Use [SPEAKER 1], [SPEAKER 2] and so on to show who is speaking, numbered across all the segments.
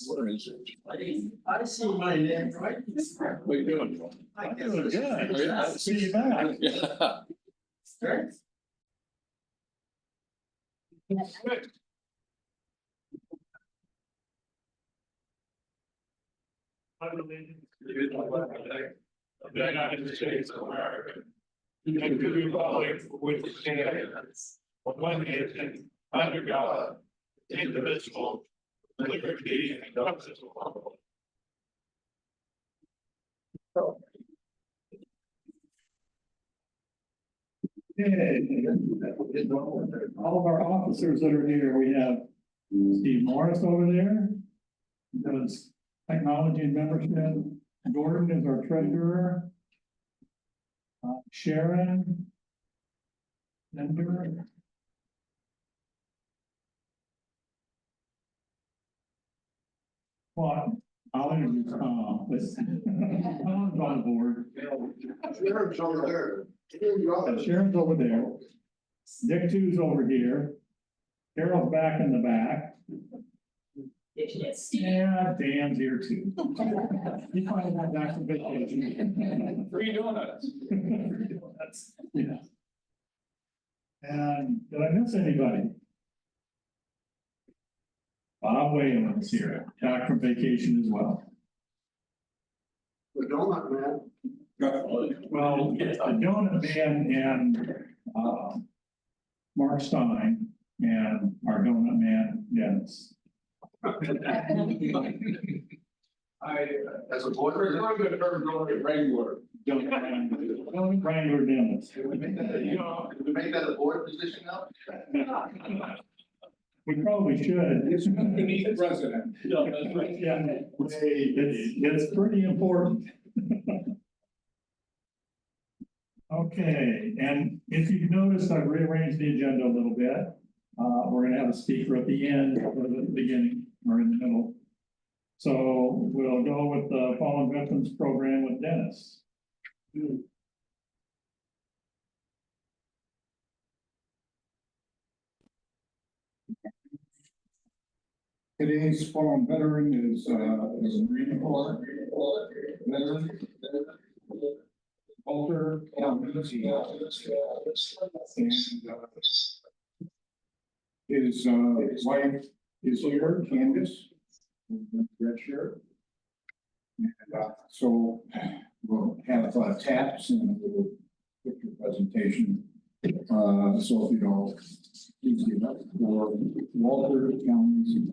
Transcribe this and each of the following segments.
[SPEAKER 1] Where is it?
[SPEAKER 2] I see my name, right?
[SPEAKER 1] What are you doing?
[SPEAKER 2] I guess
[SPEAKER 1] Doing
[SPEAKER 2] it's-
[SPEAKER 1] good. I see you back. Yeah.
[SPEAKER 2] Right?
[SPEAKER 3] Of the United States of America. And to the republic for which it stands, one nation, under God, indivisible, with liberty and justice for all.
[SPEAKER 4] All of our officers that are here, we have Steve Morris over there. He does technology and membership. Gordon is our treasurer. Sharon. Lender. Well, I'll introduce Tom, but Tom's on board.
[SPEAKER 2] Sharon's over there.
[SPEAKER 4] And Sharon's over there. Dick two's over here. Carol's back in the back. Yeah, Dan's here too. He probably went back from vacation.
[SPEAKER 1] Free donuts.
[SPEAKER 4] That's, yeah. And did I miss anybody? Bob Whalen's here, back from vacation as well.
[SPEAKER 2] The donut man.
[SPEAKER 4] Well, the donut man and, Mark Stein and our donut man, Dennis.
[SPEAKER 2] I, as a board, I'm gonna never go to Wrangler.
[SPEAKER 4] Donut Wrangler Dennis.
[SPEAKER 2] You know, to make that a board position now?
[SPEAKER 4] We probably should.
[SPEAKER 2] Beneath president.
[SPEAKER 4] Yeah, it's pretty important. Okay, and if you've noticed, I've rearranged the agenda a little bit. We're gonna have a speaker at the end, or at the beginning, or in the middle. So we'll go with the Fallen Veterans Program with Dennis.
[SPEAKER 5] Today's fallen veteran is a Marine Corps veteran. Walter Calmese. And his wife is here, Candace. Red shirt. And so we'll have taps and a little picture presentation. So if you know, please give up for Walter Calmese.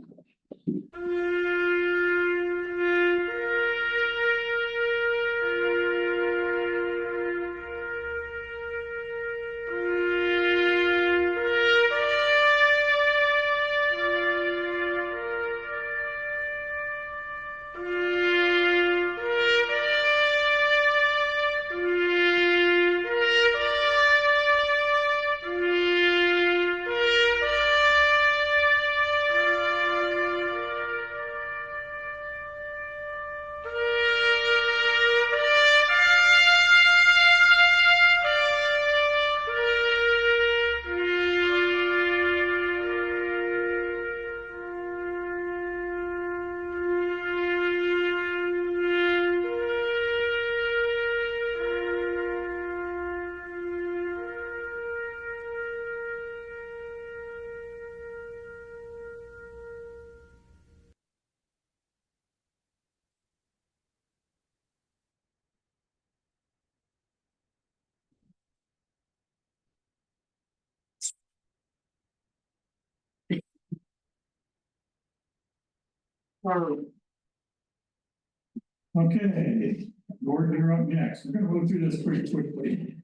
[SPEAKER 4] Okay, Gordon, you're up next. We're gonna move through this pretty quickly.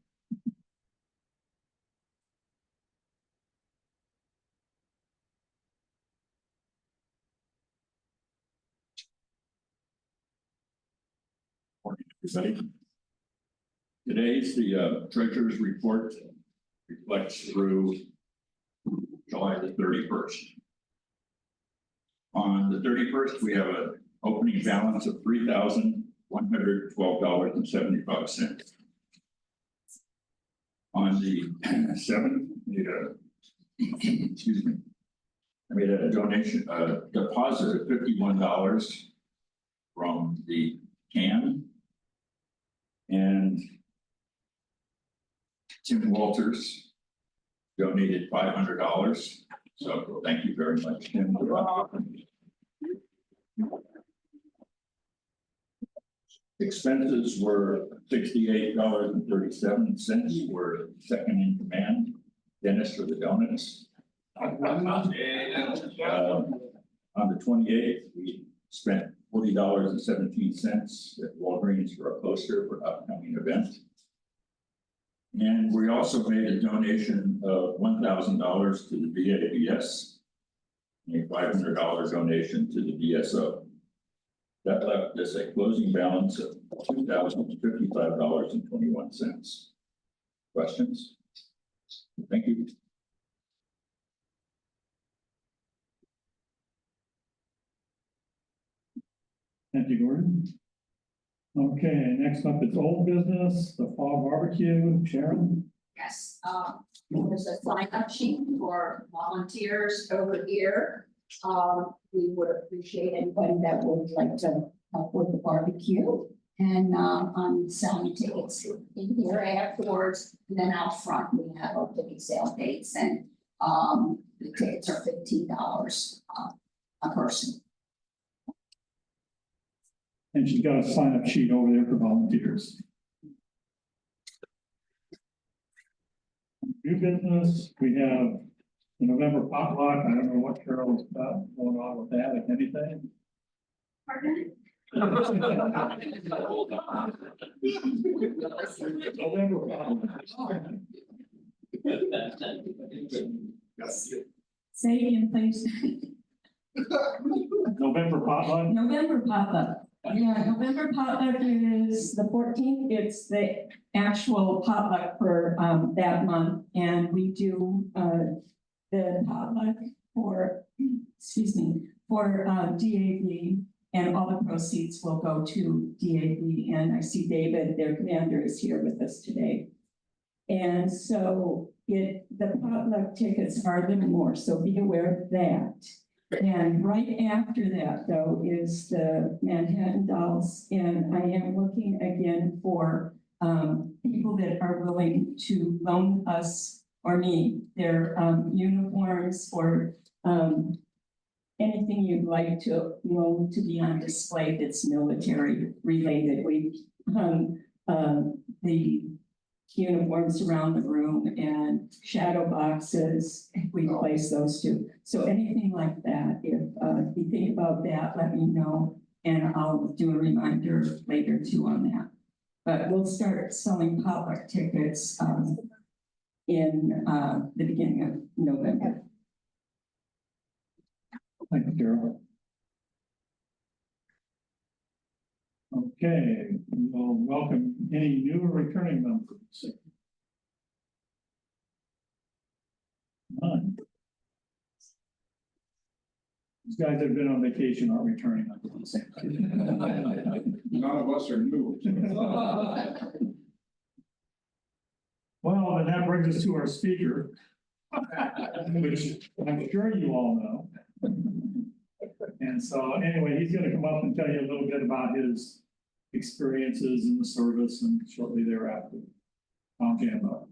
[SPEAKER 1] Morning, everybody. Today's the treasurer's report reflects through July the 31st. On the 31st, we have an opening balance of $3,112.75. On the 7th, excuse me, I made a donation, a deposit of $51 from the CAN. And Tim Walters donated $500. So thank you very much, Tim. Expenses were $68.37 for second in command, Dennis for the donuts. On the 28th, we spent $40.17 at Walgreens for a poster for upcoming event. And we also made a donation of $1,000 to the VABS, a $500 donation to the DSO. That left us a closing balance of $2,055.21. Questions? Thank you.
[SPEAKER 4] Thank you, Gordon. Okay, next up is old business, the fall barbecue. Sharon?
[SPEAKER 6] Yes, there's a sign-up sheet for volunteers over here. We would appreciate anybody that would like to help with the barbecue. And, I'm selling tickets in here afterwards, and then out front, we have our ticket sale dates, and, the tickets are $15, a person.
[SPEAKER 4] And she's got a sign-up sheet over there for volunteers. New business, we have the November potluck. I don't know what Carol's got going on with that, if anything.
[SPEAKER 6] Pardon?
[SPEAKER 4] November potluck.
[SPEAKER 7] Say again, please.
[SPEAKER 4] November potluck.
[SPEAKER 7] November potluck. Yeah, November potluck is the 14th. It's the actual potluck for that month. And we do the potluck for, excuse me, for DAV, and all the proceeds will go to DAV. And I see David, their commander, is here with us today. And so the potluck tickets are a little more, so be aware of that. And right after that, though, is the Manhattan Dolls, and I am looking again for people that are willing to loan us or me their uniforms or anything you'd like to loan to be on display that's military related. We hung the uniforms around the room and shadow boxes, we place those too. So anything like that, if you think about that, let me know, and I'll do a reminder later too on that. But we'll start selling potluck tickets in the beginning of November.
[SPEAKER 4] Thank you, Carol. Okay, we'll welcome any new or returning members. None. These guys that have been on vacation aren't returning.
[SPEAKER 5] None of us are new.
[SPEAKER 4] Well, then that brings us to our speaker, which I'm sure you all know. And so anyway, he's going to come up and tell you a little bit about his experiences in the service and shortly thereafter. Tom Shambo.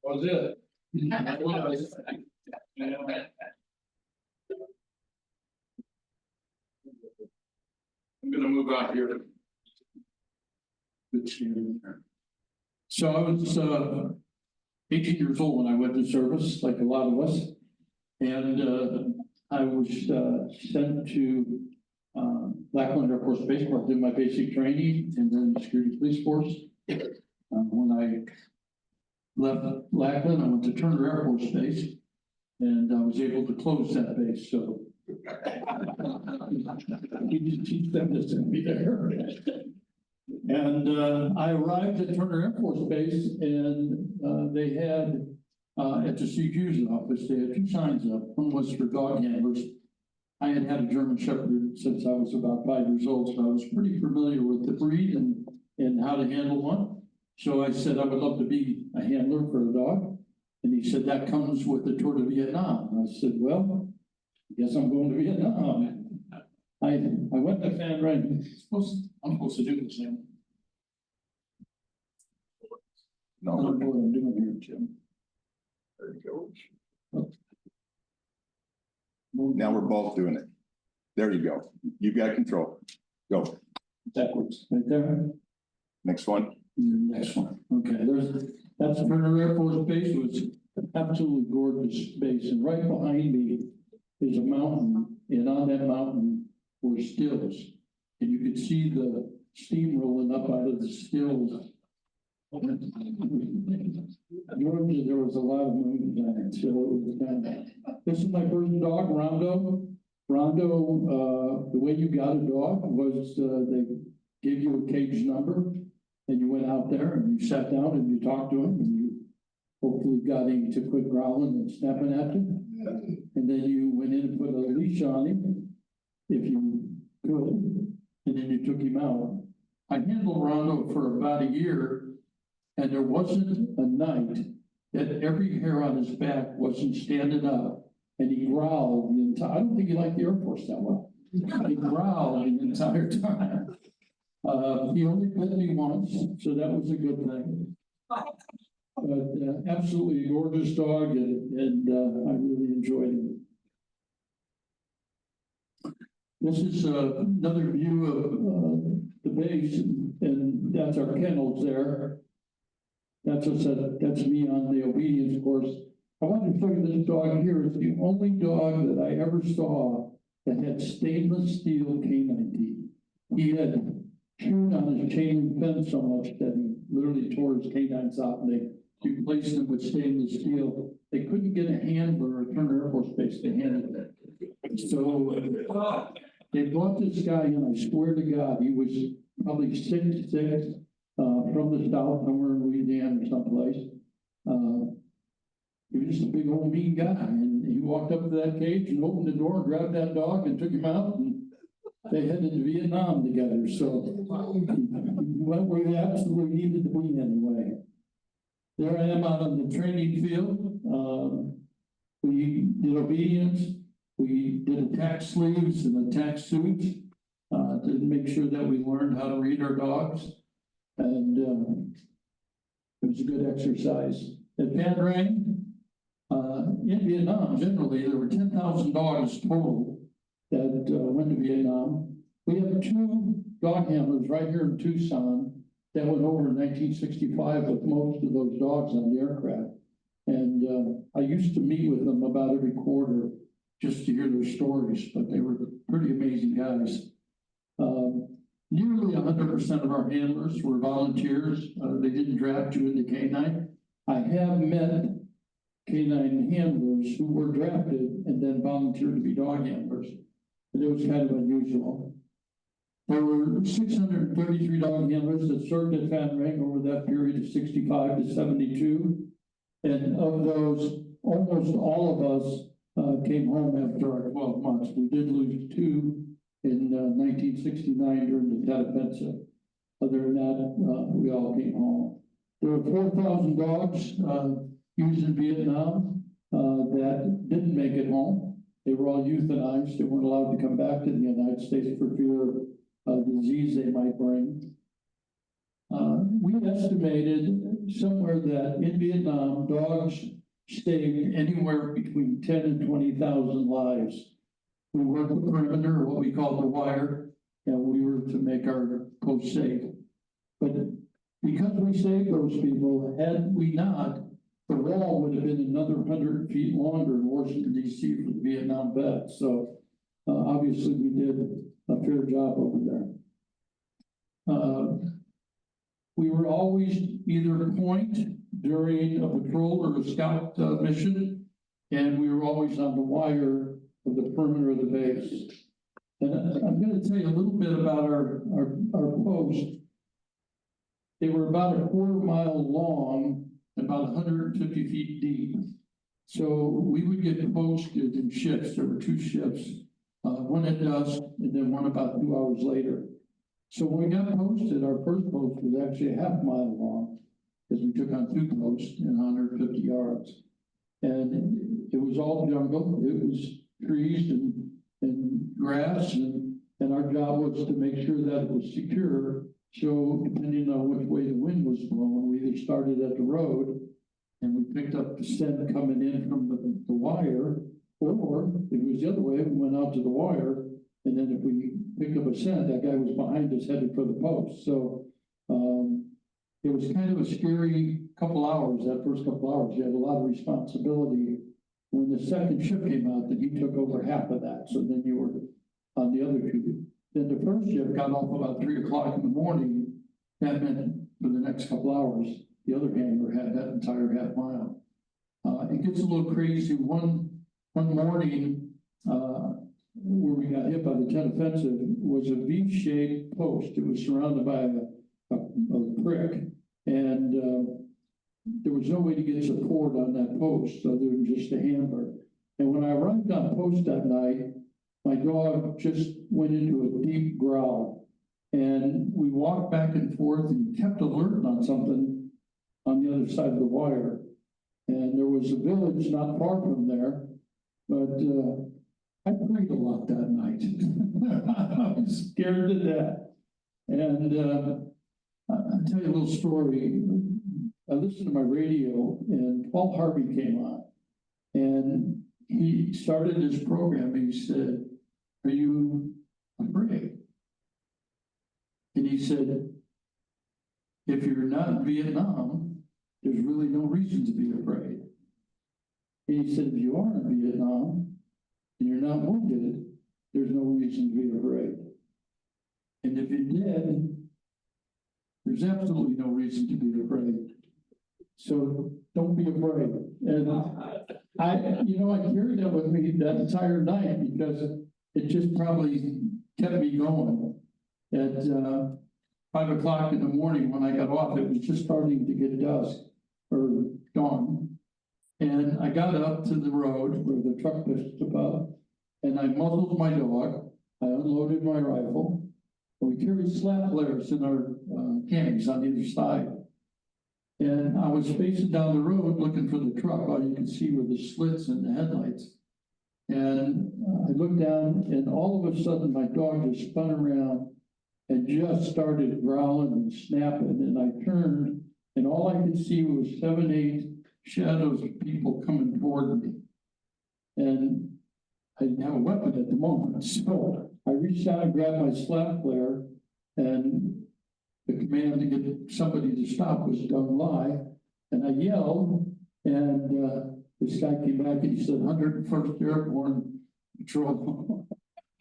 [SPEAKER 2] Was it? I'm gonna move out here. So I was 18 years old when I went to service, like a lot of us. And I was sent to Lackland Air Force Base where I did my basic training and then the security police force. When I left Lackland, I went to Turner Air Force Base and I was able to close that base. So he teach them to send me there. And I arrived at Turner Air Force Base and they had at the CQ's office, they had two signs up. One was for dog handlers I had had a German Shepherd since I was about 5 years old, so I was pretty familiar with the breed and how to handle one. So I said I would love to be a handler for a dog. And he said, that comes with the tour to Vietnam. And I said, well, I guess I'm going to Vietnam. I went to Van Ryn. I'm supposed to do this now. I don't know what I'm doing here, Jim.
[SPEAKER 8] There you go. Now we're both doing it. There you go. You've got control. Go.
[SPEAKER 2] Backwards, right there.
[SPEAKER 8] Next one.
[SPEAKER 2] Next one. Okay, that's Turner Air Force Base. It was absolutely gorgeous base. And right behind me is a mountain. And on that mountain were stills. And you could see the steam rolling up out of the stills. Georgia, there was a lot of movies on it, so it was kind of, this is my first dog, Rondo. Rondo, the way you got a dog was they gave you a cage number and you went out there and you sat down and you talked to him and you hopefully got him to quit growling and snapping at you. And then you went in and put a leash on him if you could, and then you took him out. I handled Rondo for about a year. And there wasn't a night that every hair on his back wasn't standing up and he growled the entire, I don't think he liked the Air Force that well. He growled the entire time. He only bit me once, so that was a good thing. But absolutely a gorgeous dog and I really enjoyed him. This is another view of the base and that's our kennels there. That's me on the obedience course. I want to show you this dog here. It's the only dog that I ever saw that had stainless steel canine teeth. He had chewed on his chain link fence so much that he literally tore his canines out and they replaced them with stainless steel. They couldn't get a handler at Turner Air Force Base to handle it. So they brought this guy in, I swear to God, he was probably 6'6", from the south, somewhere in Louisiana or someplace. He was just a big old mean guy, and he walked up to that cage and opened the door, grabbed that dog and took him out, and they headed to Vietnam together. So he went where he absolutely needed to be anyway. There I am out on the training field. We did obedience. We did attack sleeves and attack suits to make sure that we learned how to read our dogs. And it was a good exercise. At Van Ryn, in Vietnam, generally, there were 10,000 dogs total that went to Vietnam. We have 2 dog handlers right here in Tucson that went over in 1965 with most of those dogs on the aircraft. And I used to meet with them about every quarter just to hear their stories, but they were pretty amazing guys. Nearly 100% of our handlers were volunteers. They didn't draft you into K9. I have met K9 handlers who were drafted and then volunteered to be dog handlers. And it was kind of unusual. There were 633 dog handlers that served at Van Ryn over that period of 65 to 72. And of those, almost all of us came home after our 12 months. We did lose 2 in 1969 during the Tet Offensive. Other than that, we all came home. There were 4,000 dogs used in Vietnam that didn't make it home. They were all euthanized. They weren't allowed to come back to the United States for fear of disease they might bring. We estimated somewhere that in Vietnam, dogs saved anywhere between 10 and 20,000 lives. We worked the perimeter, or what we call the wire, and we were to make our post safe. But because we saved those people, had we not, the wall would have been another 100 feet longer in Washington, D.C. for the Vietnam vets. So obviously we did a fair job over there. We were always either point during a patrol or a scout mission, and we were always on the wire of the perimeter of the base. And I'm going to tell you a little bit about our post. They were about a quarter-mile long, about 150 feet deep. So we would get posted in shifts. There were 2 shifts. one at dusk, and then one about 2 hours later. So when we got posted, our first post was actually a half mile long, because we took on 2 posts in 150 yards. And it was all jungle, it was trees and grass, and our job was to make sure that it was secure. So depending on which way the wind was blowing, we either started at the road and we picked up the scent coming in from the wire, or if it was the other way, we went out to the wire. And then if we picked up a scent, that guy was behind us headed for the post. So it was kind of a scary couple hours, that first couple hours. You had a lot of responsibility. When the second shift came out, then he took over half of that. So then you were on the other 2. Then the first shift got off about 3 o'clock in the morning. That meant for the next couple hours, the other handler had that entire half mile. It gets a little crazy. One morning, where we got hit by the 10 offensive was a V-shaped post. It was surrounded by a brick, and there was no way to get support on that post other than just a handler. And when I arrived on post that night, my dog just went into a deep growl, and we walked back and forth and kept alerting on something on the other side of the wire. And there was a village not far from there, but I prayed a lot that night. I was scared to death. And I'll tell you a little story. I listened to my radio, and Paul Harvey came on, and he started his program. He said, "Are you afraid?" And he said, "If you're not in Vietnam, there's really no reason to be afraid." And he said, "If you are in Vietnam and you're not wounded, there's no reason to be afraid. And if you're dead, there's absolutely no reason to be afraid. So don't be afraid." And I carried that with me that entire night because it just probably kept me going. At 5 o'clock in the morning when I got off, it was just starting to get dusk or dawn. And I got up to the road where the truck was above, and I muzzled my dog. I unloaded my rifle. We carried slat flares in our cams on either side. And I was facing down the road looking for the truck. All you could see were the slits in the headlights. And I looked down, and all of a sudden my dog just spun around and just started growling and snapping. And I turned, and all I could see was 7, 8 shadows of people coming toward me. And I didn't have a weapon at the moment, so I reached out and grabbed my slat flare, and the command to get somebody to stop was done live. And I yelled, and this guy came back and he said, 101st Airborne Patrol.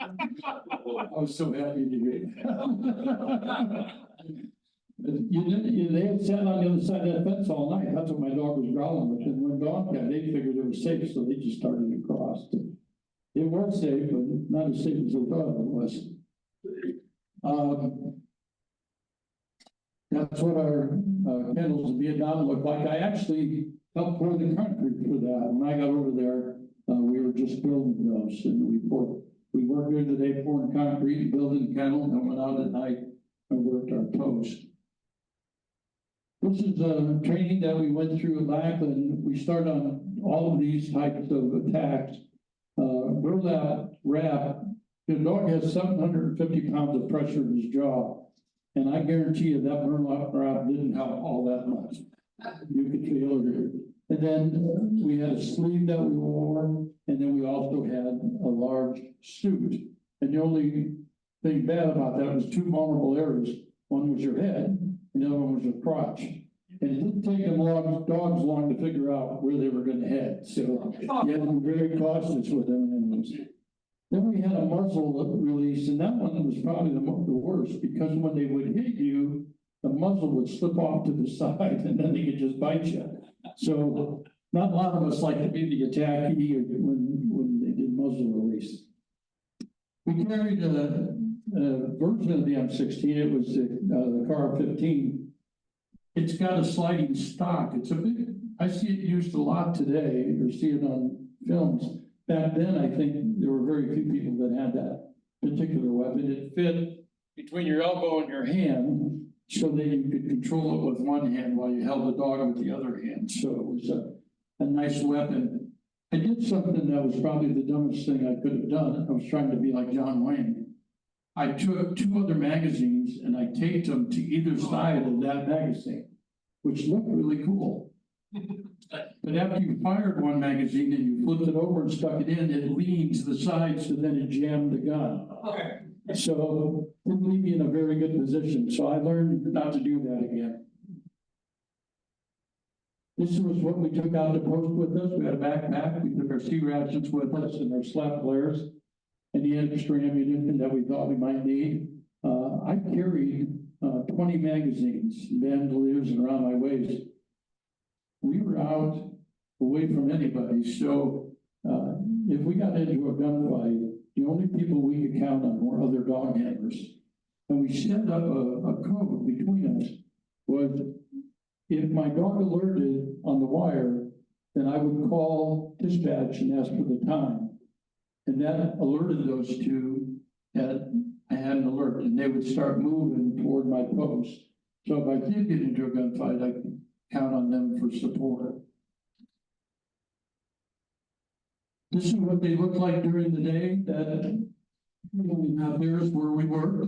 [SPEAKER 2] I was so happy to hear that. They had sat on the other side of that fence all night. That's what my dog was growling with. And when dawn came, they figured it was safe, so they just started to cross. It was safe, but not as safe as they thought it was. That's what our kennels in Vietnam looked like. I actually helped pour the concrete for that. When I got over there, we were just building those, and we worked during the day pouring concrete, building the kennel, and went out at night and worked our post. This is a training that we went through at Lackland. We start on all of these types of attacks. Burlap wrap, the dog has 750 pounds of pressure in his jaw. And I guarantee you that burlap wrap didn't help all that much. You could feel it. And then we had a sleeve that we wore, and then we also had a large suit. And the only thing bad about that was 2 vulnerable areas. One was your head, and the other one was your crotch. And it didn't take them dogs long to figure out where they were going to head. So you had to be very cautious with them animals. Then we had a muzzle release, and that one was probably the worst, because when they would hit you, the muzzle would slip off to the side, and then they could just bite you. So not a lot of us like to be the attackee when they did muzzle release. We carried a version of the M16. It was the Car 15. It's got a sliding stock. It's a big, I see it used a lot today, or see it on films. Back then, I think there were very few people that had that particular weapon. It fit between your elbow and your hand so that you could control it with one hand while you held the dog with the other hand. So it was a nice weapon. I did something that was probably the dumbest thing I could have done. I was trying to be like John Wayne. I took 2 other magazines and I taped them to either side of that magazine, which looked really cool. But after you fired one magazine and you flipped it over and stuck it in, it leaned to the side, so then it jammed the gun. So it didn't leave me in a very good position, so I learned not to do that again. This was what we took out to post with us. We had a backpack, we took our C ratchets with us and our slap flares, and the extra ammunition that we thought we might need. I carried 20 magazines, bandoliers, and around my waist. We were out away from anybody, so if we got into a gunfight, the only people we could count on were other dog handlers. And we set up a code between us, was if my dog alerted on the wire, then I would call dispatch and ask for the time. And that alerted those 2 that I had an alert, and they would start moving toward my post. So if I did get into a gunfight, I could count on them for support. This is what they look like during the day. That now there's where we were.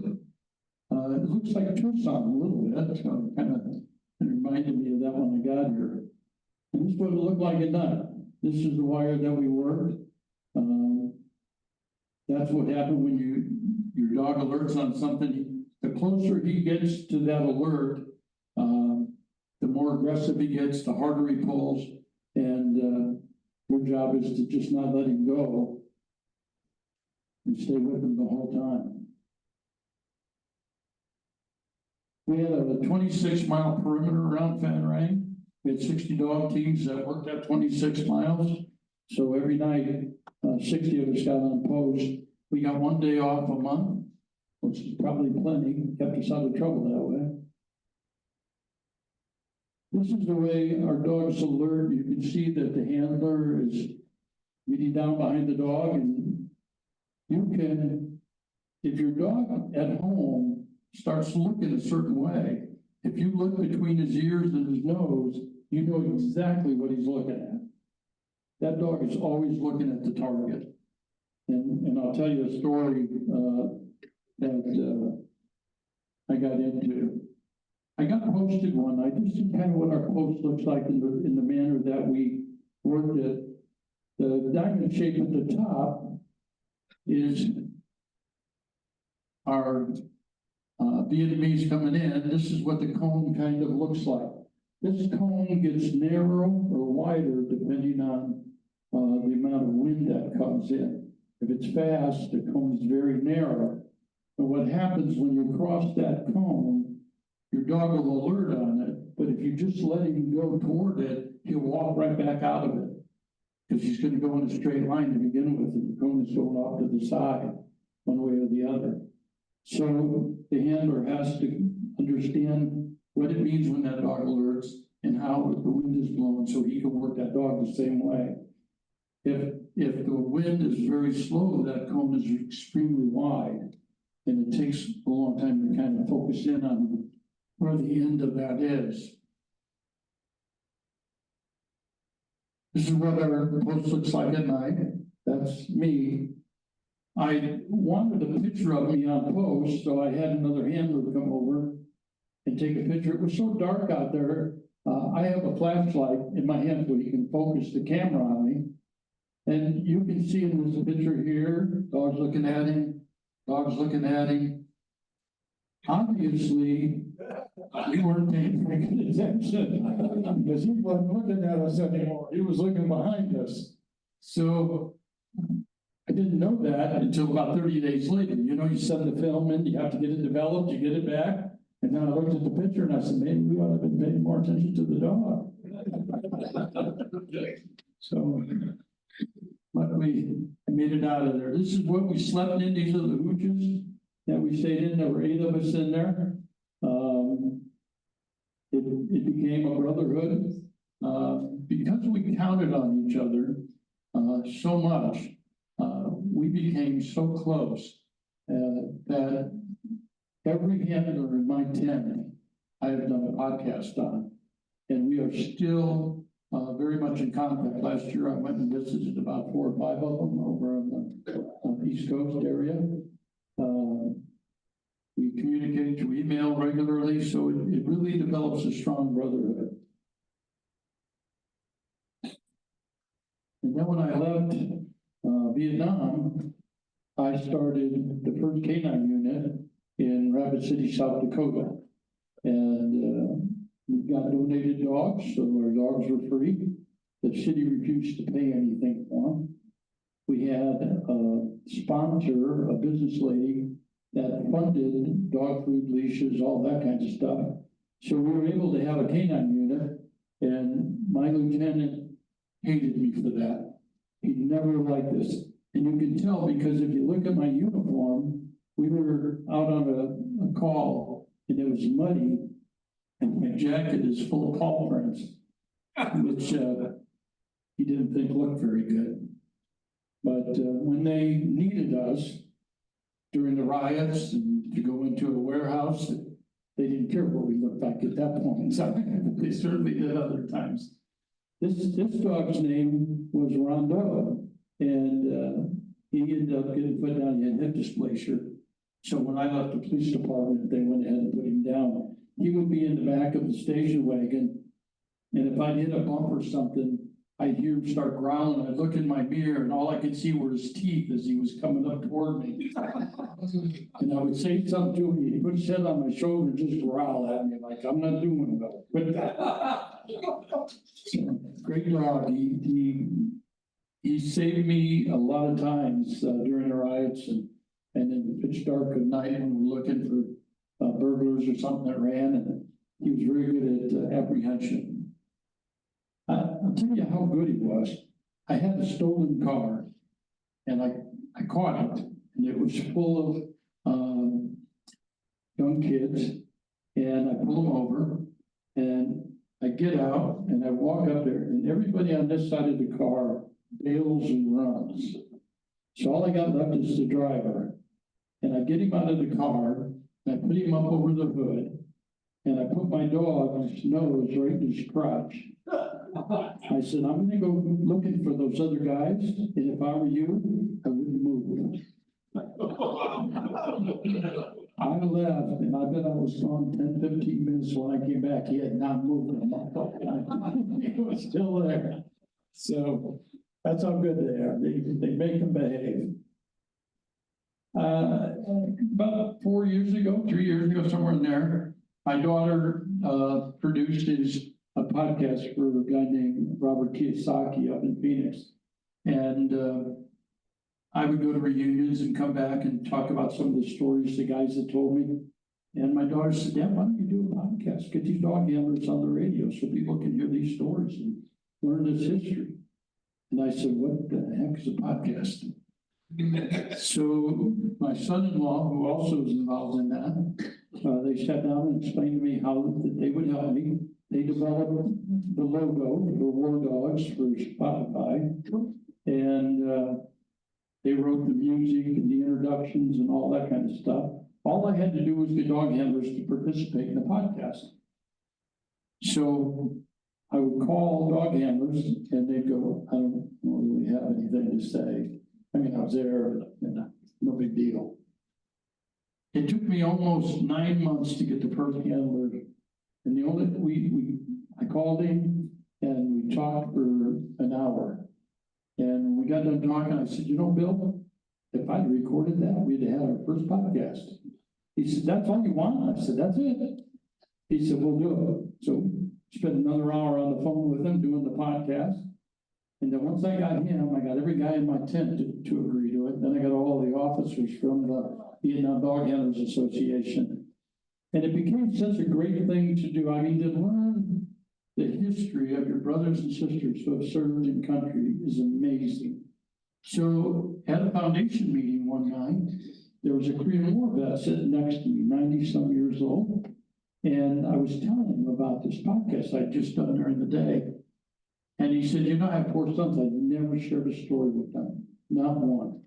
[SPEAKER 2] It looks like Tucson a little bit, so kind of reminded me of that when I got here. And this is what it looked like at night. This is the wire that we worked. That's what happened when your dog alerts on something. The closer he gets to that alert, the more aggressive he gets, the harder he pulls, and your job is to just not let him go and stay with him the whole time. We had a 26-mile perimeter around Fanrang. We had 60 dog teams that worked at 26 miles. So every night, 60 of us got on post. We got 1 day off a month, which is probably plenty, kept us out of trouble that way. This is the way our dogs alert. You can see that the handler is getting down behind the dog, and you can, if your dog at home starts looking a certain way, if you look between his ears and his nose, you know exactly what he's looking at. That dog is always looking at the target. And I'll tell you a story that I got into. I got posted one night. This is kind of what our post looks like in the manner that we worked it. The diamond shape at the top is our Vietnamese coming in. This is what the cone kind of looks like. This cone gets narrow or wider depending on the amount of wind that comes in. If it's fast, the cone is very narrow. And what happens when you cross that cone, your dog will alert on it, but if you just let him go toward it, he'll walk right back out of it. Because he's going to go in a straight line to begin with, and the cone is going off to the side, one way or the other. So the handler has to understand what it means when that dog alerts and how the wind is blowing, so he can work that dog the same way. If the wind is very slow, that cone is extremely wide, and it takes a long time to kind of focus in on where the end of that is. This is what our post looks like at night. That's me. I wanted a picture of me on post, so I had another handler come over and take a picture. It was so dark out there. I have a flashlight in my hand so he can focus the camera on me. And you can see in this picture here, dog's looking at him, dog's looking at him. Obviously, we weren't paying very good attention because he wasn't looking at us anymore. He was looking behind us. So I didn't know that until about 30 days later. You know, you send the film in, you have to get it developed, you get it back. And then I looked at the picture and I said, maybe we ought to have been paying more attention to the dog. So, luckily, I made it out of there. This is what we slept in. These are the hooches that we stayed in. There were 8 of us in there. It became a brotherhood because we counted on each other so much. We we became so close, that every handler in my tent, I have done a podcast on. And we are still, very much in contact. Last year, I went and visited about 4 or 5 of them over on the East Coast area. We communicate through email regularly, so it really develops a strong brotherhood. And then when I left Vietnam, I started the first K9 unit in Rapid City, South Dakota. And we got donated dogs, so our dogs were free. The city refused to pay anything for them. We had a sponsor, a business lady, that funded dog food, leashes, all that kind of stuff. So we were able to have a K9 unit, and my lieutenant hated me for that. He never liked this. And you can tell because if you look at my uniform, we were out on a call and it was muddy, and my jacket is full of paw prints, which he didn't think looked very good. But when they needed us during the riots and to go into a warehouse, they didn't care what we looked like at that point. So they certainly did other times. This dog's name was Rondo, and he ended up getting put down. He had hip dysplasia. So when I left the police department, they went ahead and put him down. He would be in the back of the station wagon, and if I'd hit a bump or something, I'd hear him start growling. I'd look in my mirror, and all I could see were his teeth as he was coming up toward me. And I would say something to him. He'd put his head on my shoulder and just growl at me like, "I'm not doing well." Great dog. He saved me a lot of times during the riots and in the pitch dark of night when we were looking for burglars or something that ran, and he was very good at apprehension. I'll tell you how good he was. I had a stolen car, and I caught it, and it was full of young kids, and I pull them over, and I get out, and I walk up there, and everybody on this side of the car bails and runs. So all I got left is the driver, and I get him out of the car, and I put him up over the hood, and I put my dog's nose right in his crotch. I said, "I'm gonna go looking for those other guys, and if I were you, I wouldn't move." I left, and I bet I was gone 10, 15 minutes. When I came back, he had not moved. He was still there. So that's how good they are. They make them behave. About 4 years ago, 3 years ago, somewhere in there, my daughter produced a podcast for a guy named Robert Kiyosaki up in Phoenix. And I would go to reunions and come back and talk about some of the stories the guys had told me. And my daughter said, "Dad, why don't you do a podcast? Get these dog handlers on the radio so people can hear these stories and learn this history." And I said, "What the heck is a podcast?" So my son-in-law, who also is involved in that, they sat down and explained to me how they would help me. They developed the logo for War Dogs for Spotify, and they wrote the music and the introductions and all that kind of stuff. All I had to do was get dog handlers to participate in the podcast. So I would call dog handlers, and they'd go, "I don't really have anything to say. I mean, I was there, and no big deal." It took me almost 9 months to get the first handler. And the only, I called him and we talked for an hour. And we got done talking, I said, "You know, Bill, if I'd recorded that, we'd have had our first podcast." He said, "That's all you want?" I said, "That's it." He said, "We'll do it." So spent another hour on the phone with him doing the podcast. And then once I got him, I got every guy in my tent to agree to it. Then I got all the officers from the Vietnam Dog Handlers Association. And it became such a great thing to do. I mean, to learn the history of your brothers and sisters who have served in country is amazing. So at a foundation meeting one night, there was a Korean War vet sitting next to me, 90-some years old. And I was telling him about this podcast I'd just done during the day. And he said, "You know, I have 4 sons. I've never shared a story with them, not one."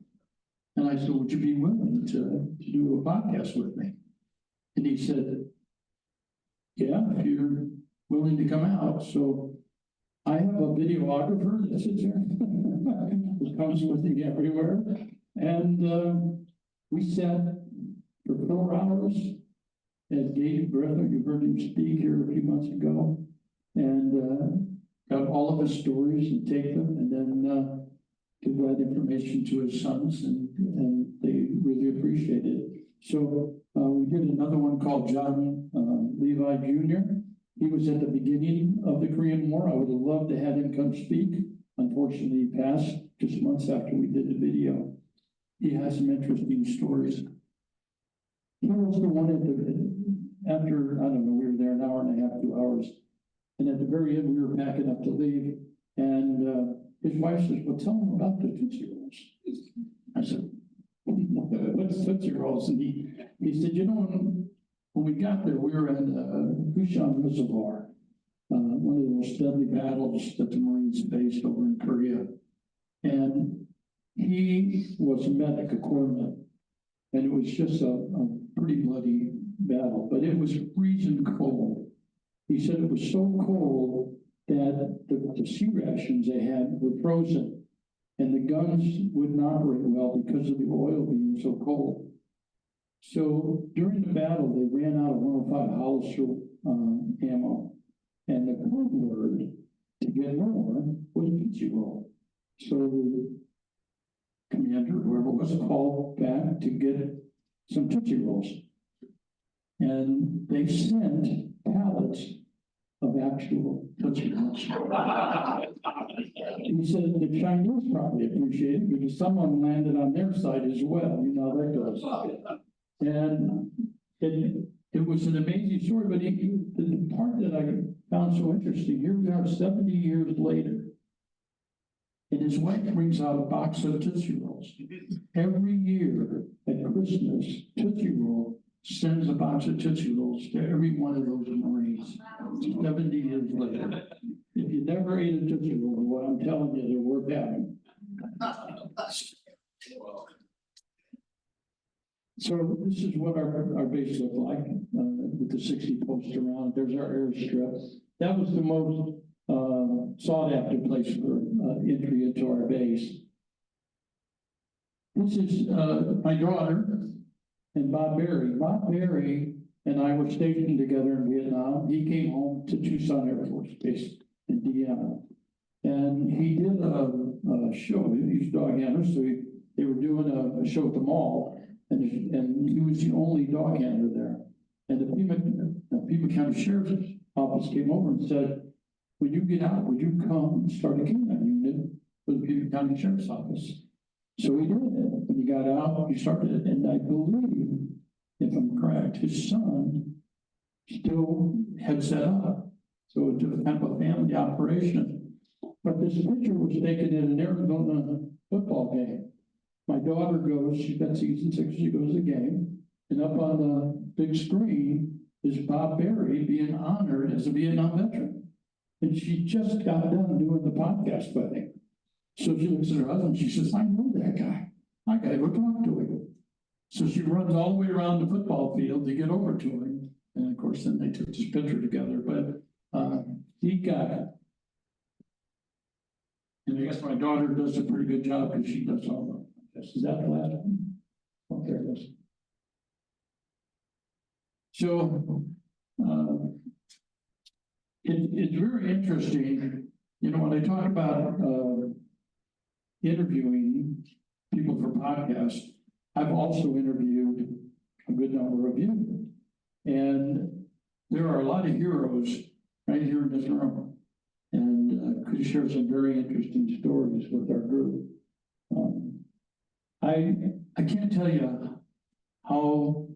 [SPEAKER 2] And I said, would you be willing to do a podcast with me? And he said, yeah, if you're willing to come out. So I have a videographer that sits there, who comes with me everywhere. And we sat for 4 hours at Gage Breather. You heard him speak here a few months ago. And got all of his stories and take them and then give that information to his sons, and they really appreciate it. So we did another one called John Levi Jr. He was at the beginning of the Korean War. I would have loved to have him come speak. Unfortunately, he passed just months after we did the video. He has some interesting stories. He was the one after, I don't know, we were there an hour and a half, 2 hours. And at the very end, we were packing up to leave. And his wife says, well, tell him about the Tootsie Rolls. I said, what's Tootsie Rolls? And he said, you know, when we got there, we were at Gushan Reservoir, one of the most deadly battles that the Marines faced over in Korea. And he was a medic, a corpsman, and it was just a pretty bloody battle, but it was freezing cold. He said it was so cold that the sea rations they had were frozen, and the guns wouldn't operate well because of the oil being so cold. So during the battle, they ran out of 105 howitzer ammo, and the code word to get more was Tootsie Roll. So the commander, whoever was called back to get some Tootsie Rolls, and they sent pallets of actual Tootsie Rolls. He said the Chinese probably appreciate it because someone landed on their side as well. You know how that goes. And it was an amazing story, but the part that I found so interesting, here we are 70 years later, and his wife brings out a box of Tootsie Rolls. Every year at Christmas, Tootsie Roll sends a box of Tootsie Rolls to every one of those Marines 70 years later. If you never ate a Tootsie Roll, what I'm telling you, they're worth having. So this is what our base looked like with the 60 posts around. There's our airstrip. That was the most sought after place for entry into our base. This is my daughter and Bob Berry. Bob Berry and I were stationed together in Vietnam. He came home to Tucson Air Force Base in Deanna. And he did a show. He's a dog handler, so they were doing a show at the mall. And he was the only dog handler there. And the Pima County Sheriff's Office came over and said, when you get out, would you come and start a canine unit for the Pima County Sheriff's Office? So he did it. When he got out, he started it. And I believe, if I'm correct, his son still had set up. So it was kind of a family operation. But this picture was taken in an Arizona football game. My daughter goes, she's got season 6, she goes to the game, and up on the big screen is Bob Berry being honored as a Vietnam veteran. And she just got done doing the podcast with him. So she looks at her husband, she says, I know that guy. I gotta go talk to him. So she runs all the way around the football field to get over to him. And of course, then they took this picture together, but he got it. And I guess my daughter does a pretty good job because she does all the. Is that the last one? Okay, it is. So it's very interesting. You know, when I talk about interviewing people for podcasts, I've also interviewed a good number of you. And there are a lot of heroes right here in this room. And could share some very interesting stories with our group. I can't tell you how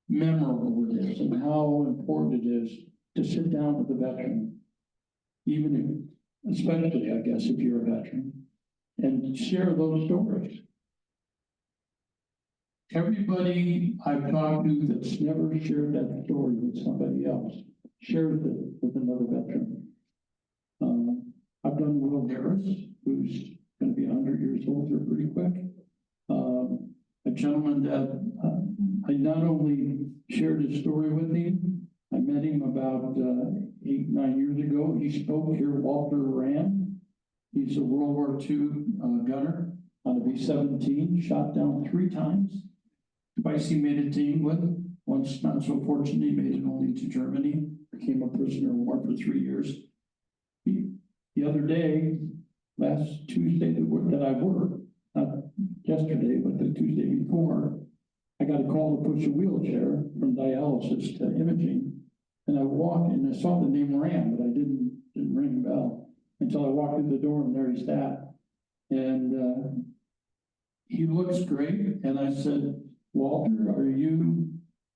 [SPEAKER 2] memorable it is and how important it is to sit down with a veteran, even if, especially, I guess, if you're a veteran, and share those stories. Everybody I've talked to that's never shared that story with somebody else shares it with another veteran. I've done Will Harris, who's going to be 100 years old here pretty quick. a gentleman that I not only shared his story with him, I met him about 8, 9 years ago. He spoke here, Walter Rand. He's a World War II gunner on a B-17, shot down 3 times. Twice he made it to England. Once, not so fortunate, he made it only to Germany. Became a prisoner of war for 3 years. The other day, last Tuesday that I worked, not yesterday, but the Tuesday before, I got a call to push a wheelchair from dialysis to imaging. And I walked and I saw the name Rand, but I didn't ring a bell until I walked in the door and there he sat. And he looks great. And I said, Walter, are you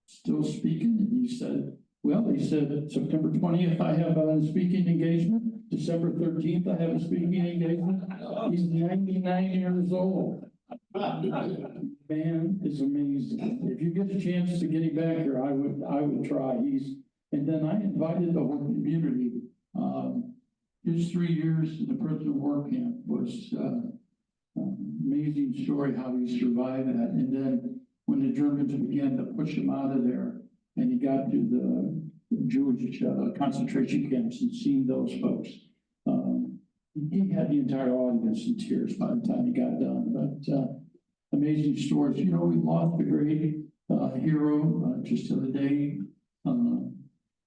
[SPEAKER 2] still speaking? And he said, well, he said, September 20th, I have a speaking engagement. December 13th, I have a speaking engagement. He's 99 years old. Man is amazing. If you get a chance to get him back here, I would try. And then I invited the whole community. His 3 years in the prison war camp was amazing story how he survived that. And then when the Germans began to push him out of there, and he got to the Jewish concentration camps and seeing those folks, he had the entire audience in tears by the time he got done. But amazing stories. You know, we lost a great hero just the other day,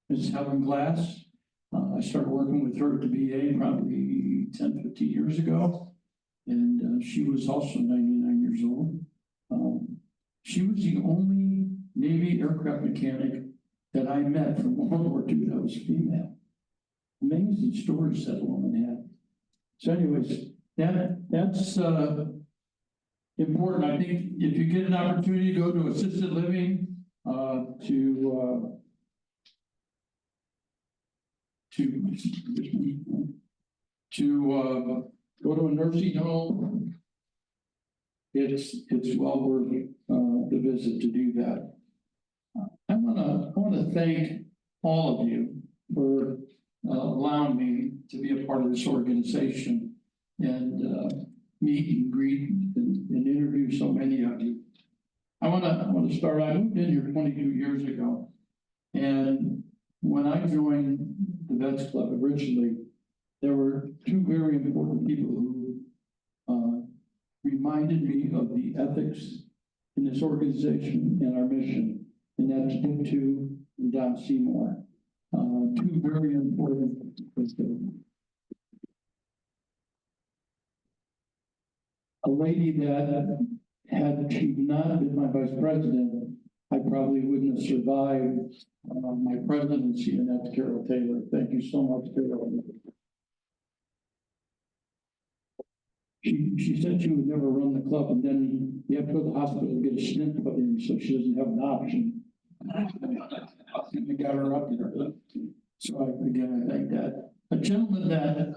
[SPEAKER 2] Ms. Helen Glass. I started working with her at the VA probably 10, 15 years ago. And she was also 99 years old. She was the only Navy aircraft mechanic that I met from World War II that was female. Amazing stories that woman had. So anyways, that's important. I think if you get an opportunity to go to assisted living, to go to a nursing home, it's well worth the visit to do that. I wanna thank all of you for allowing me to be a part of this organization and meet and greet and interview so many of you. I wanna start. I moved in here 22 years ago, and when I joined the Vets Club originally, there were 2 very important people who reminded me of the ethics in this organization and our mission, and that's Dick Two and Don Seymour. 2 very important people. A lady that had she not been my vice president, I probably wouldn't have survived my presidency, and that's Carol Taylor. Thank you so much, Carol. She said she would never run the club, and then you have to go to the hospital to get a stent put in, so she doesn't have an option. I got her up there. So I thank that. A gentleman that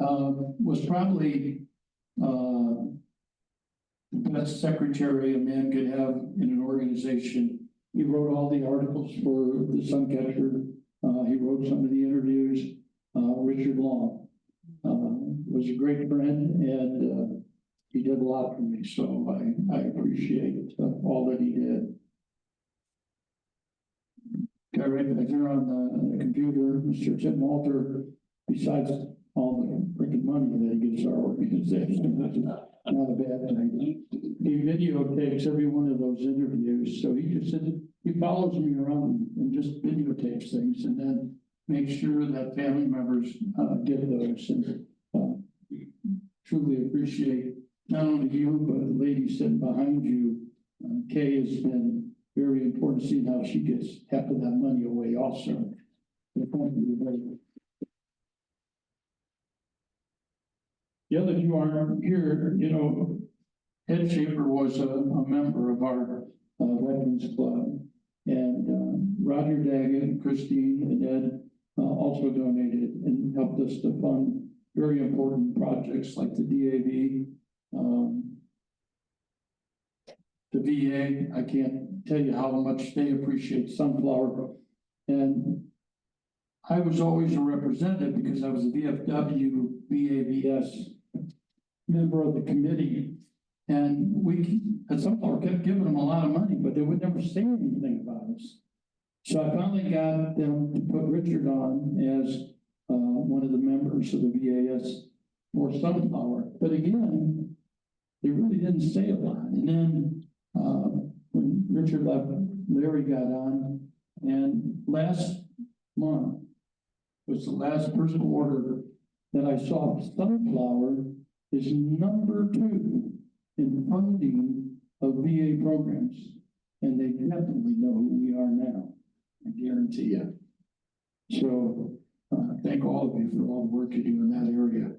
[SPEAKER 2] was probably the best secretary a man could have in an organization. He wrote all the articles for the Suncatcher. He wrote some of the interviews. Richard Long was a great friend, and he did a lot for me. So I appreciate all that he did. Got right back there on the computer, Mr. Tim Walter, besides all the freaking money that he gives our organization, that's not a bad thing. He videotapes every one of those interviews. So he just said, he follows me around and just videotapes things and then makes sure that family members get those. And truly appreciate not only you, but the lady sitting behind you. Kay has been very important, seeing how she gets half of that money away also. The other 2 aren't here. You know, Ed Schaefer was a member of our Veterans Club, and Roger Daggett, Christine, and Ed also donated and helped us to fund very important projects like the DAV, the VA. I can't tell you how much they appreciate Sunflower. And I was always a representative because I was a VFW, VAVS member of the committee. And we and Sunflower kept giving them a lot of money, but they would never say anything about us. So I finally got them to put Richard on as, one of the members of the VAS for Sunflower. But again, they really didn't say a lot. And then, when Richard left, Larry got on, and last month was the last personal order that I saw. Sunflower is number 2 in funding of VA programs, and they definitely know who we are now. I guarantee you. So, thank all of you for all the work you do in that area.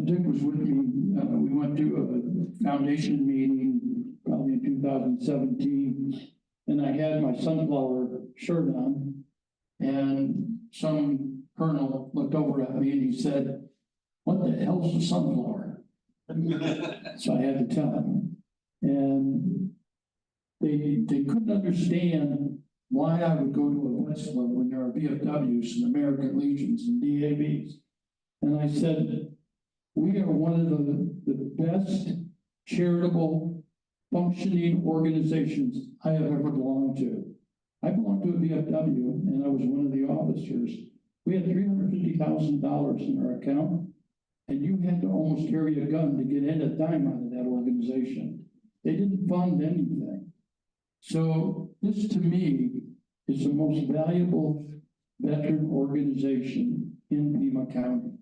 [SPEAKER 2] Dick was with me, we went to a foundation meeting probably in 2017, and I had my Sunflower shirt on, and some colonel looked over at me and he said, "What the hell's a sunflower?" So I had to tell him, and they couldn't understand why I would go to a West Club when there are VFWs and American Legions and DABs. And I said, we are one of the best charitable functioning organizations I have ever belonged to. I belonged to a VFW and I was one of the officers. We had $350,000 in our account, and you had to almost carry a gun to get in a dime out of that organization. They didn't fund anything. So this to me is the most valuable veteran organization in Pima County.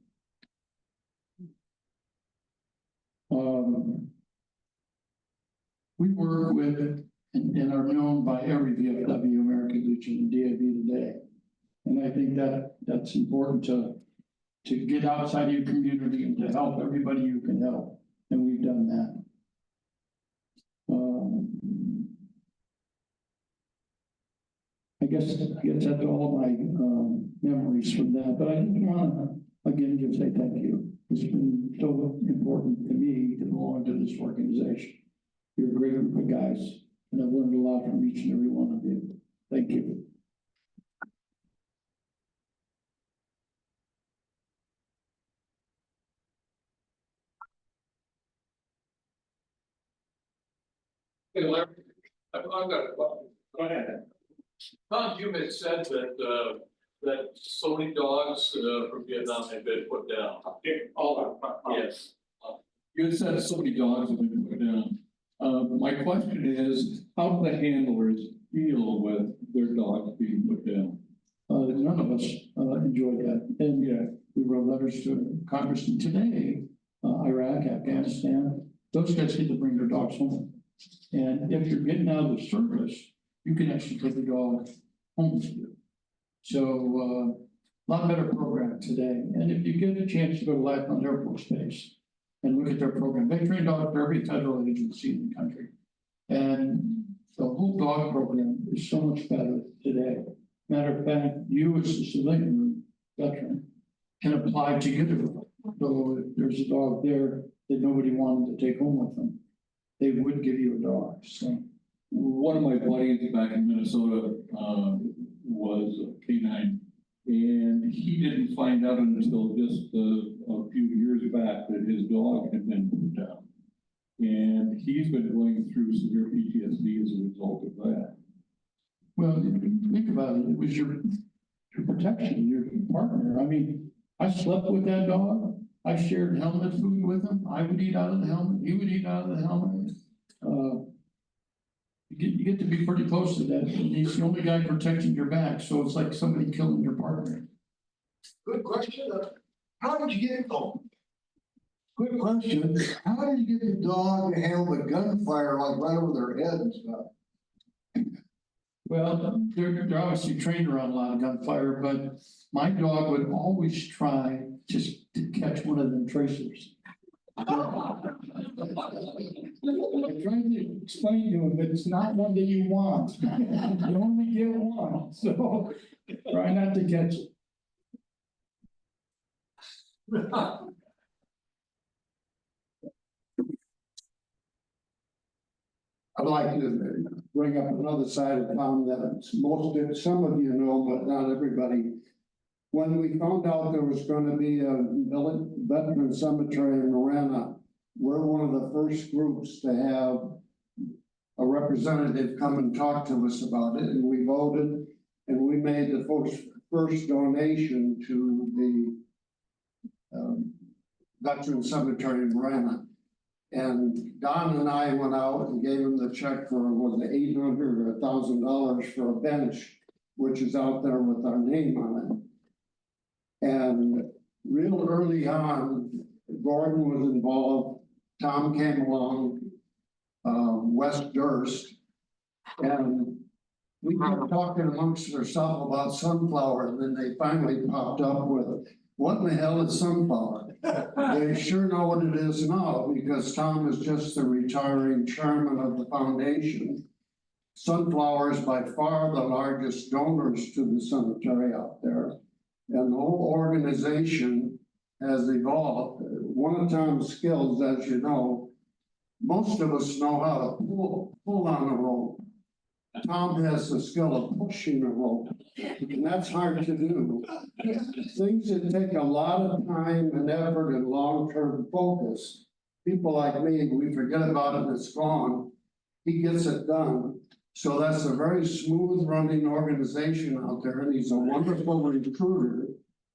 [SPEAKER 2] We work with and are known by every VFW, American Legion, and DAB today. And I think that that's important to get outside your community and to help everybody you can help. And we've done that. I guess that's all my memories from that. But I just want to again just say thank you. It's been so important to me to belong to this organization. You're a great group of guys, and I've learned a lot from each and every one of you. Thank you.
[SPEAKER 3] Hey, Larry, I've got a question. Go ahead. Tom, you had said that, that so many dogs from Vietnam had been put down. All of them. Yes.
[SPEAKER 9] You said so many dogs have been put down. My question is, how do the handlers deal with their dogs being put down?
[SPEAKER 2] None of us enjoyed that. And yeah, we wrote letters to Congressman today, Iraq, Afghanistan. Those guys get to bring their dogs home. And if you're getting out of the service, you can actually take the dog home with you. So a lot better program today. And if you get a chance to go to Lackland Air Force Base and look at their program, they train dogs for every federal agency in the country. And the whole dog program is so much better today. Matter of fact, you as a civilian veteran can apply to get it. So if there's a dog there that nobody wanted to take home with them, they would give you a dog. So
[SPEAKER 9] one of my buddies back in Minnesota was a canine, and he didn't find out until just a few years back that his dog had been put down. And he's been going through severe PTSD as a result of that.
[SPEAKER 2] Well, think about it. It was your protection, your partner. I mean, I slept with that dog. I shared helmet food with him. I would eat out of the helmet. He would eat out of the helmet. You get to be pretty close to that. And he's the only guy protecting your back. So it's like somebody killing your partner.
[SPEAKER 10] Good question. How did you get it home? Good question. How did you get the dog to handle the gunfire like right over their head and stuff?
[SPEAKER 2] Well, they're obviously trained around a lot of gunfire, but my dog would always try just to catch one of them tracers. I tried to explain to him that it's not one that you want. You only get one, so try not to catch it.
[SPEAKER 10] I'd like to bring up another side of town that some of you know, but not everybody. When we found out there was going to be a veteran cemetery in Marana, we're one of the first groups to have a representative come and talk to us about it, and we voted, and we made the first donation to the Veteran Cemetery in Marana. And Don and I went out and gave him the check for, was it $800 or $1,000 for a bench, which is out there with our name on it. And real early on, Gordon was involved, Tom came along, Wes Durst, and we kept talking amongst ourselves about sunflower, and then they finally popped up with, what in the hell is sunflower? They sure know what it is now, because Tom is just the retiring chairman of the foundation. Sunflower is by far the largest donors to the cemetery out there. And the whole organization has evolved. One of Tom's skills, as you know, most of us know how to pull on a rope. Tom has the skill of pushing a rope, and that's hard to do. Things that take a lot of time and effort and long-term focus. People like me, we forget about it and it's gone. He gets it done. So that's a very smooth running organization out there, and he's a wonderful recruiter,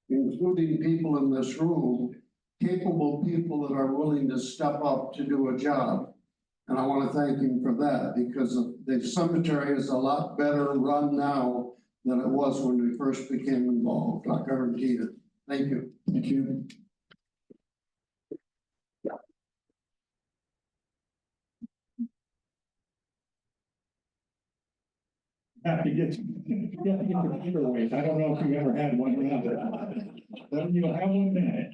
[SPEAKER 10] including people in this room, capable people that are willing to step up to do a job. And I want to thank him for that, because the cemetery is a lot better run now than it was when we first became involved. I guarantee it. Thank you.
[SPEAKER 2] Thank you.
[SPEAKER 4] Have to get the paperweight. I don't know if you ever had one or not. Then you'll have one minute.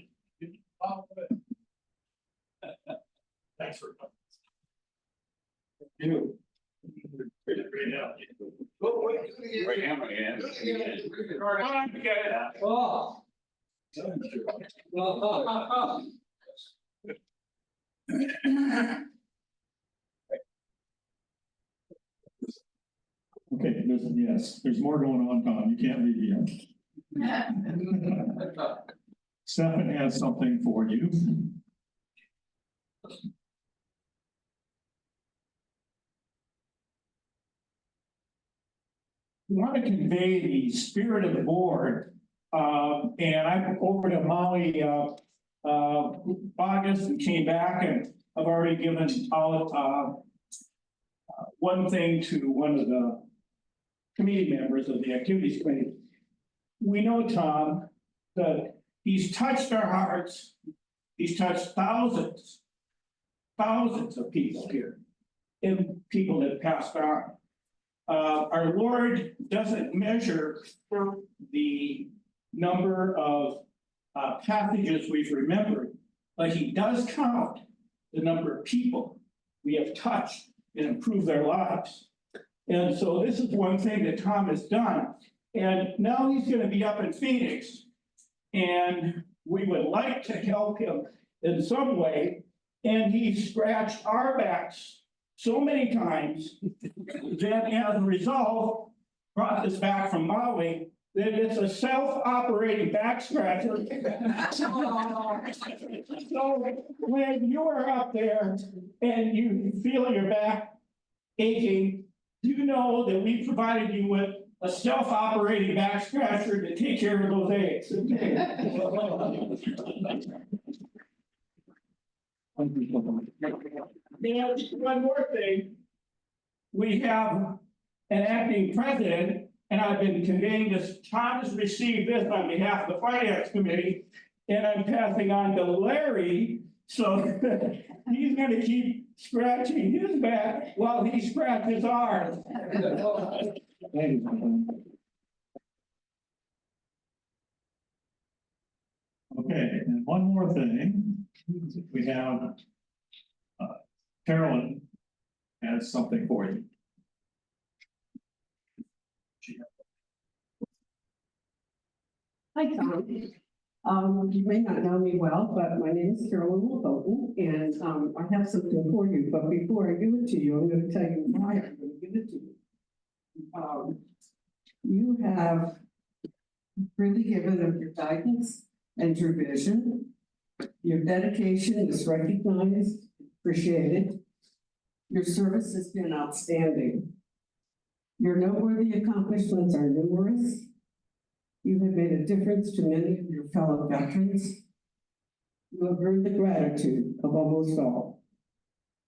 [SPEAKER 3] Thanks for coming.
[SPEAKER 4] You.
[SPEAKER 3] Oh.
[SPEAKER 4] Okay, listen, yes, there's more going on, Tom. You can't leave yet. Stefan has something for you. We want to convey the spirit of the board, and I went over to Maui August and came back, and I've already given out one thing to one of the committee members of the activities committee. We know, Tom, that he's touched our hearts. He's touched thousands of people here, and people that passed on. Our Lord doesn't measure the number of passages we've remembered, but he does count the number of people we have touched and improved their lives. And so this is one thing that Tom has done. And now he's going to be up in Phoenix, and we would like to help him in some way. And he scratched our backs so many times that as a result, brought this back from Maui, that it's a self-operating back scratcher. So when you are up there and you feel your back aching, you know that we provided you with a self-operating back scratcher to take care of those aches. And one more thing, we have an acting president, and I've been conveying this. Tom has received this on behalf of the finance committee, and I'm passing on to Larry, so he's going to keep scratching his back while he scratches ours. Okay, and one more thing, we have Carolyn has something for you.
[SPEAKER 11] Hi, Tom. You may not know me well, but my name is Carolyn Wilton, and I have something for you. But before I give it to you, I'm going to tell you why I'm going to give it to you. You have really given of your guidance and your vision, Your dedication is recognized, appreciated. Your service has been outstanding. Your noteworthy accomplishments are numerous. You have made a difference to many of your fellow veterans. You have earned the gratitude of almost all.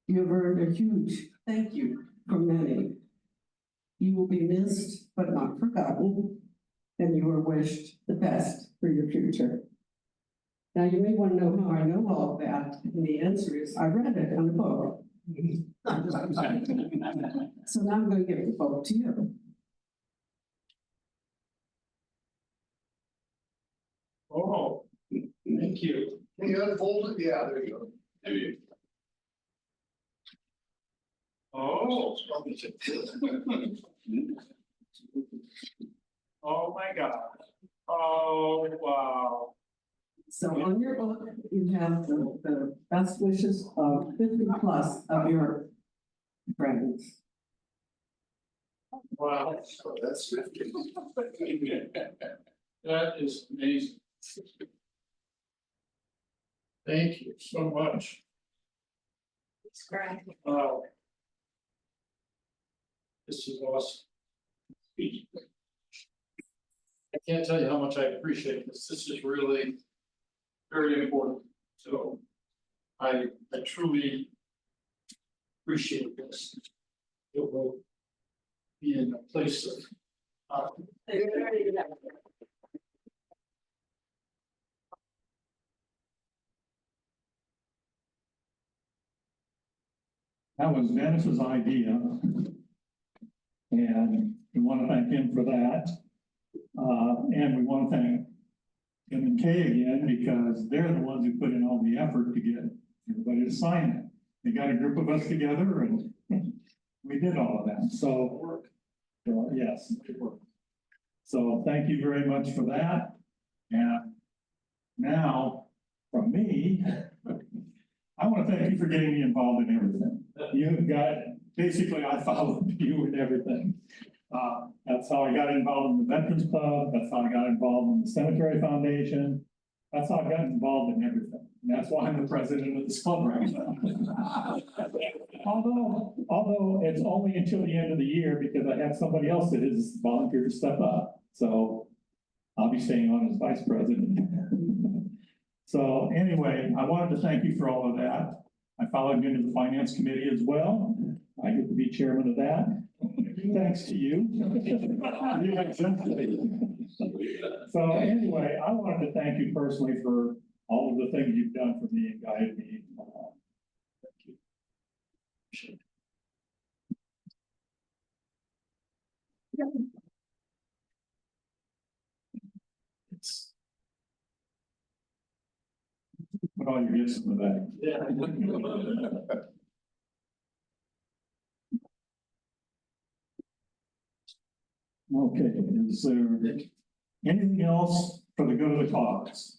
[SPEAKER 11] You have earned a huge thank you from many. You will be missed but not forgotten, and you are wished the best for your future. Now, you may want to know how I know all of that, and the answer is I read it in the book. So now I'm going to give the book to you.
[SPEAKER 3] Oh, thank you.
[SPEAKER 5] Can you unfold it? Yeah, there you go.
[SPEAKER 3] Oh. Oh, my God. Oh, wow.
[SPEAKER 11] So on your book, you have the best wishes of 50 plus of your friends.
[SPEAKER 3] Wow.
[SPEAKER 5] Oh, that's 50.
[SPEAKER 3] That is amazing. Thank you so much.
[SPEAKER 6] It's great.
[SPEAKER 3] Wow. This is awesome. I can't tell you how much I appreciate this. This is really very important. So I truly appreciate this. It will be in a place of
[SPEAKER 4] That was Dennis's idea. And we want to thank him for that. And we want to thank Tim and Kay again, because they're the ones who put in all the effort to get everybody to sign it. They got a group of us together and we did all of that. So, yes. So thank you very much for that. And now, from me, I want to thank you for getting me involved in everything. You've got, basically, I followed you in everything. That's how I got involved in the Veterans Club. That's how I got involved in the Cemetery Foundation. That's how I got involved in everything. And that's why I'm the president of this club right now. Although it's only until the end of the year, because I have somebody else that has volunteered to step up. So I'll be staying on as vice president. So anyway, I wanted to thank you for all of that. I followed you into the finance committee as well. I get to be chairman of that. Thanks to you. So anyway, I wanted to thank you personally for all of the things you've done for me and guided me. Thank you. It's put all your gifts in the bag.
[SPEAKER 3] yeah.
[SPEAKER 4] Okay, is there anything else for the good of the cause?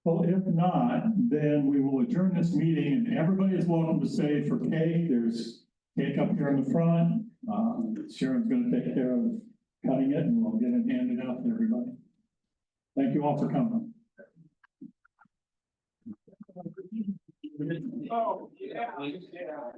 [SPEAKER 4] Well, if not, then we will adjourn this meeting, and everybody is welcome to stay for cake. There's cake up here in the front. Sharon's gonna take care of cutting it, and we'll get it handed out to everybody. Thank you all for coming.
[SPEAKER 3] Oh, yeah. Yeah.